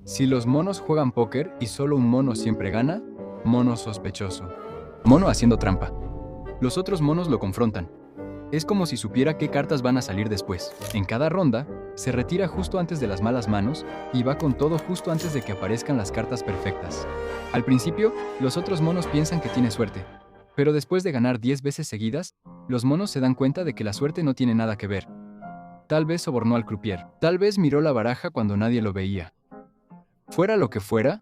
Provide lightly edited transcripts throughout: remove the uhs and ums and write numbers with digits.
Si los monos juegan póker y solo un mono siempre gana, mono sospechoso. Mono haciendo trampa. Los otros monos lo confrontan. Es como si supiera qué cartas van a salir después. En cada ronda, se retira justo antes de las malas manos y va con todo justo antes de que aparezcan las cartas perfectas. Al principio, los otros monos piensan que tiene suerte, pero después de ganar 10 veces seguidas, los monos se dan cuenta de que la suerte no tiene nada que ver. Tal vez sobornó al croupier, tal vez miró la baraja cuando nadie lo veía. Fuera lo que fuera,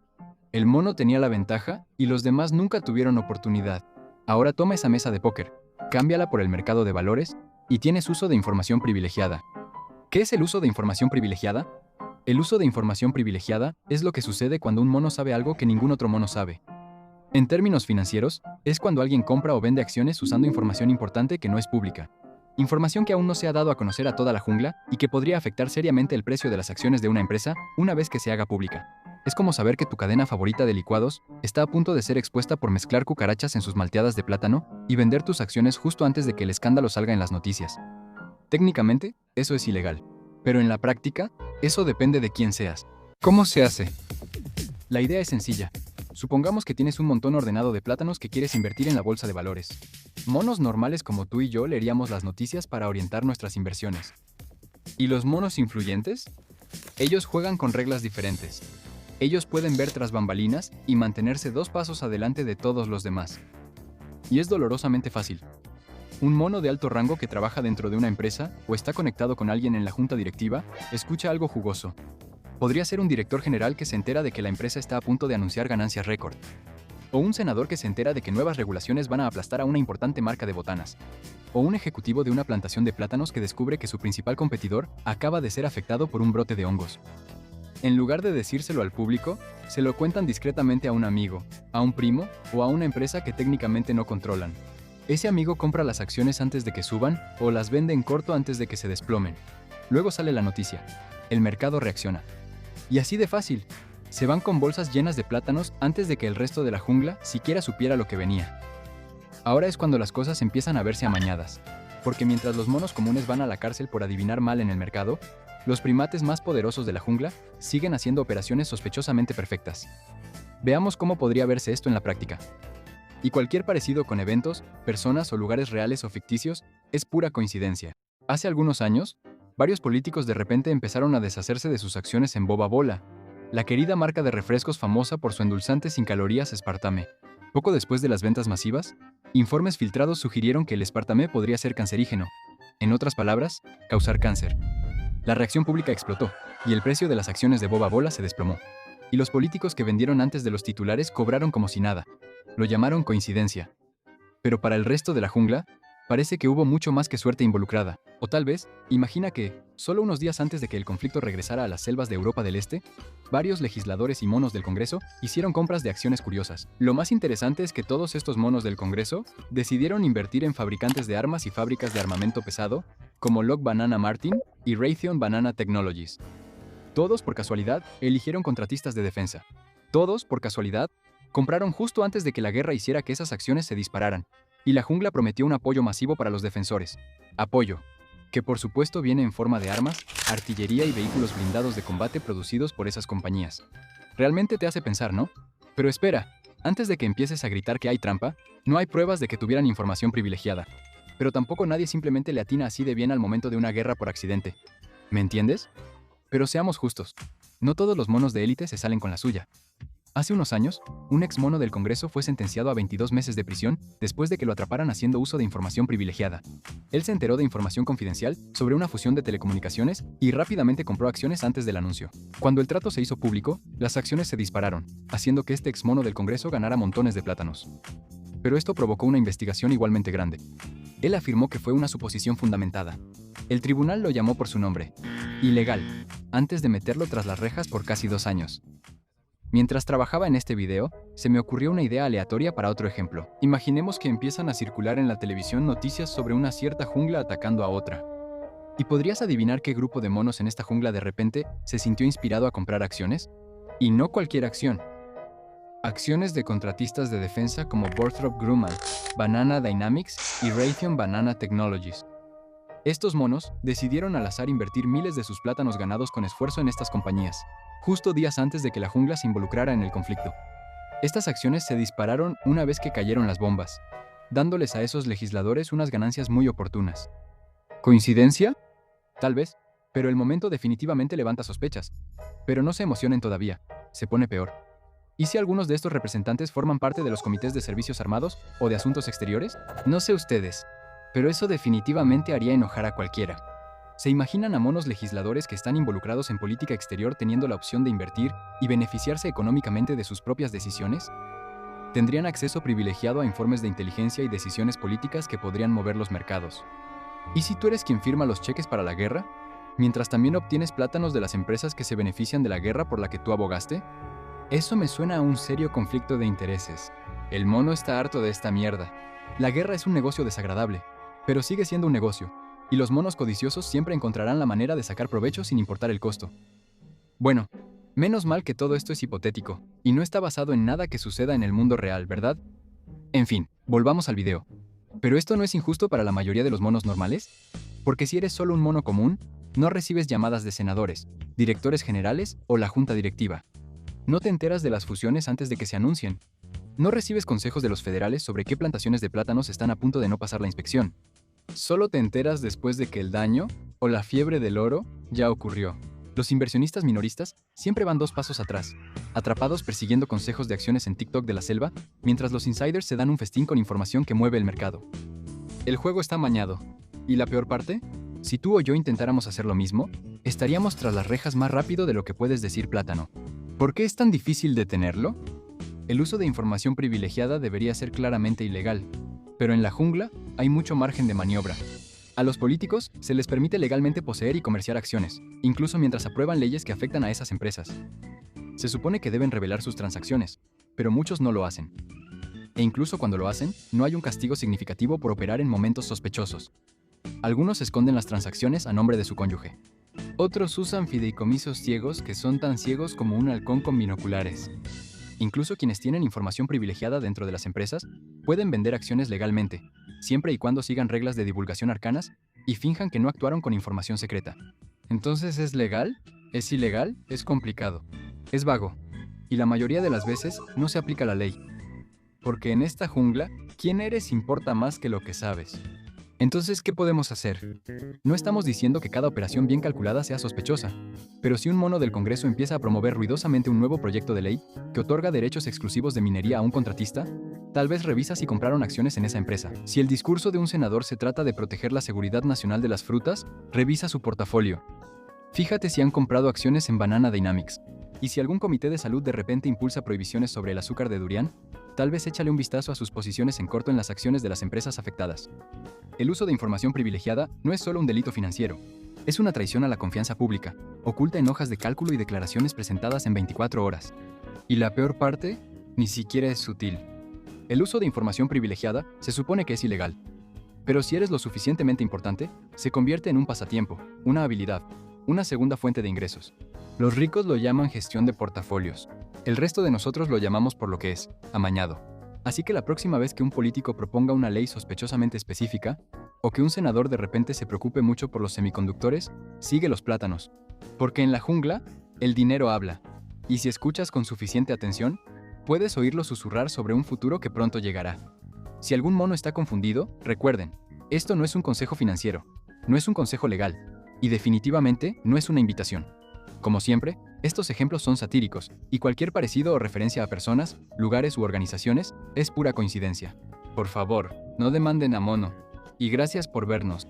el mono tenía la ventaja y los demás nunca tuvieron oportunidad. Ahora toma esa mesa de póker, cámbiala por el mercado de valores y tienes uso de información privilegiada. ¿Qué es el uso de información privilegiada? El uso de información privilegiada es lo que sucede cuando un mono sabe algo que ningún otro mono sabe. En términos financieros, es cuando alguien compra o vende acciones usando información importante que no es pública. Información que aún no se ha dado a conocer a toda la jungla y que podría afectar seriamente el precio de las acciones de una empresa una vez que se haga pública. Es como saber que tu cadena favorita de licuados está a punto de ser expuesta por mezclar cucarachas en sus malteadas de plátano y vender tus acciones justo antes de que el escándalo salga en las noticias. Técnicamente, eso es ilegal. Pero en la práctica, eso depende de quién seas. ¿Cómo se hace? La idea es sencilla. Supongamos que tienes un montón ordenado de plátanos que quieres invertir en la bolsa de valores. Monos normales como tú y yo leeríamos las noticias para orientar nuestras inversiones. ¿Y los monos influyentes? Ellos juegan con reglas diferentes. Ellos pueden ver tras bambalinas y mantenerse 2 pasos adelante de todos los demás. Y es dolorosamente fácil. Un mono de alto rango que trabaja dentro de una empresa o está conectado con alguien en la junta directiva, escucha algo jugoso. Podría ser un director general que se entera de que la empresa está a punto de anunciar ganancias récord. O un senador que se entera de que nuevas regulaciones van a aplastar a una importante marca de botanas. O un ejecutivo de una plantación de plátanos que descubre que su principal competidor acaba de ser afectado por un brote de hongos. En lugar de decírselo al público, se lo cuentan discretamente a un amigo, a un primo o a una empresa que técnicamente no controlan. Ese amigo compra las acciones antes de que suban o las vende en corto antes de que se desplomen. Luego sale la noticia. El mercado reacciona. Y así de fácil. Se van con bolsas llenas de plátanos antes de que el resto de la jungla siquiera supiera lo que venía. Ahora es cuando las cosas empiezan a verse amañadas. Porque mientras los monos comunes van a la cárcel por adivinar mal en el mercado, los primates más poderosos de la jungla siguen haciendo operaciones sospechosamente perfectas. Veamos cómo podría verse esto en la práctica. Y cualquier parecido con eventos, personas o lugares reales o ficticios es pura coincidencia. Hace algunos años, varios políticos de repente empezaron a deshacerse de sus acciones en Boba Bola, la querida marca de refrescos famosa por su endulzante sin calorías aspartame. Poco después de las ventas masivas, informes filtrados sugirieron que el aspartame podría ser cancerígeno. En otras palabras, causar cáncer. La reacción pública explotó, y el precio de las acciones de Boba Bola se desplomó. Y los políticos que vendieron antes de los titulares cobraron como si nada. Lo llamaron coincidencia. Pero para el resto de la jungla, parece que hubo mucho más que suerte involucrada. O tal vez, imagina que, solo unos días antes de que el conflicto regresara a las selvas de Europa del Este, varios legisladores y monos del Congreso hicieron compras de acciones curiosas. Lo más interesante es que todos estos monos del Congreso decidieron invertir en fabricantes de armas y fábricas de armamento pesado, como Lockheed Banana Martin y Raytheon Banana Technologies. Todos, por casualidad, eligieron contratistas de defensa. Todos, por casualidad, compraron justo antes de que la guerra hiciera que esas acciones se dispararan. Y la jungla prometió un apoyo masivo para los defensores. Apoyo, que por supuesto viene en forma de armas, artillería y vehículos blindados de combate producidos por esas compañías. Realmente te hace pensar, ¿no? Pero espera, antes de que empieces a gritar que hay trampa, no hay pruebas de que tuvieran información privilegiada. Pero tampoco nadie simplemente le atina así de bien al momento de una guerra por accidente. ¿Me entiendes? Pero seamos justos. No todos los monos de élite se salen con la suya. Hace unos años, un ex mono del Congreso fue sentenciado a 22 meses de prisión después de que lo atraparan haciendo uso de información privilegiada. Él se enteró de información confidencial sobre una fusión de telecomunicaciones y rápidamente compró acciones antes del anuncio. Cuando el trato se hizo público, las acciones se dispararon, haciendo que este ex mono del Congreso ganara montones de plátanos. Pero esto provocó una investigación igualmente grande. Él afirmó que fue una suposición fundamentada. El tribunal lo llamó por su nombre, ilegal, antes de meterlo tras las rejas por casi 2 años. Mientras trabajaba en este video, se me ocurrió una idea aleatoria para otro ejemplo. Imaginemos que empiezan a circular en la televisión noticias sobre una cierta jungla atacando a otra. ¿Y podrías adivinar qué grupo de monos en esta jungla de repente se sintió inspirado a comprar acciones? Y no cualquier acción. Acciones de contratistas de defensa como Northrop Grumman, Banana Dynamics y Raytheon Banana Technologies. Estos monos decidieron al azar invertir miles de sus plátanos ganados con esfuerzo en estas compañías. justo días antes de que la jungla se involucrara en el conflicto. Estas acciones se dispararon una vez que cayeron las bombas, dándoles a esos legisladores unas ganancias muy oportunas. ¿Coincidencia? Tal vez, pero el momento definitivamente levanta sospechas. Pero no se emocionen todavía, se pone peor. ¿Y si algunos de estos representantes forman parte de los comités de servicios armados o de asuntos exteriores? No sé ustedes, pero eso definitivamente haría enojar a cualquiera. ¿Se imaginan a monos legisladores que están involucrados en política exterior teniendo la opción de invertir y beneficiarse económicamente de sus propias decisiones? Tendrían acceso privilegiado a informes de inteligencia y decisiones políticas que podrían mover los mercados. ¿Y si tú eres quien firma los cheques para la guerra, mientras también obtienes plátanos de las empresas que se benefician de la guerra por la que tú abogaste? Eso me suena a un serio conflicto de intereses. El mono está harto de esta mierda. La guerra es un negocio desagradable, pero sigue siendo un negocio, y los monos codiciosos siempre encontrarán la manera de sacar provecho sin importar el costo. Bueno, menos mal que todo esto es hipotético, y no está basado en nada que suceda en el mundo real, ¿verdad? En fin, volvamos al video. ¿Pero esto no es injusto para la mayoría de los monos normales? Porque si eres solo un mono común, no recibes llamadas de senadores, directores generales o la junta directiva. No te enteras de las fusiones antes de que se anuncien. No recibes consejos de los federales sobre qué plantaciones de plátanos están a punto de no pasar la inspección. Solo te enteras después de que el daño, o la fiebre del oro, ya ocurrió. Los inversionistas minoristas siempre van 2 pasos atrás, atrapados persiguiendo consejos de acciones en TikTok de la selva, mientras los insiders se dan un festín con información que mueve el mercado. El juego está amañado. ¿Y la peor parte? Si tú o yo intentáramos hacer lo mismo, estaríamos tras las rejas más rápido de lo que puedes decir plátano. ¿Por qué es tan difícil detenerlo? El uso de información privilegiada debería ser claramente ilegal, pero en la jungla hay mucho margen de maniobra. A los políticos se les permite legalmente poseer y comerciar acciones, incluso mientras aprueban leyes que afectan a esas empresas. Se supone que deben revelar sus transacciones, pero muchos no lo hacen. E incluso cuando lo hacen, no hay un castigo significativo por operar en momentos sospechosos. Algunos esconden las transacciones a nombre de su cónyuge. Otros usan fideicomisos ciegos que son tan ciegos como un halcón con binoculares. Incluso quienes tienen información privilegiada dentro de las empresas pueden vender acciones legalmente, siempre y cuando sigan reglas de divulgación arcanas y finjan que no actuaron con información secreta. Entonces, ¿es legal? ¿Es ilegal? Es complicado. Es vago. Y la mayoría de las veces no se aplica la ley. Porque en esta jungla, quién eres importa más que lo que sabes. Entonces, ¿qué podemos hacer? No estamos diciendo que cada operación bien calculada sea sospechosa, pero si un mono del Congreso empieza a promover ruidosamente un nuevo proyecto de ley que otorga derechos exclusivos de minería a un contratista, tal vez revisa si compraron acciones en esa empresa. Si el discurso de un senador se trata de proteger la seguridad nacional de las frutas, revisa su portafolio. Fíjate si han comprado acciones en Banana Dynamics. Y si algún comité de salud de repente impulsa prohibiciones sobre el azúcar de durian, tal vez échale un vistazo a sus posiciones en corto en las acciones de las empresas afectadas. El uso de información privilegiada no es solo un delito financiero, es una traición a la confianza pública, oculta en hojas de cálculo y declaraciones presentadas en 24 horas. Y la peor parte, ni siquiera es sutil. El uso de información privilegiada se supone que es ilegal. Pero si eres lo suficientemente importante, se convierte en un pasatiempo, una habilidad, una segunda fuente de ingresos. Los ricos lo llaman gestión de portafolios. El resto de nosotros lo llamamos por lo que es, amañado. Así que la próxima vez que un político proponga una ley sospechosamente específica, o que un senador de repente se preocupe mucho por los semiconductores, sigue los plátanos. Porque en la jungla, el dinero habla. Y si escuchas con suficiente atención, puedes oírlo susurrar sobre un futuro que pronto llegará. Si algún mono está confundido, recuerden, esto no es un consejo financiero, no es un consejo legal, y definitivamente no es una invitación. Como siempre, estos ejemplos son satíricos, y cualquier parecido o referencia a personas, lugares u organizaciones es pura coincidencia. Por favor, no demanden a mono. Y gracias por vernos.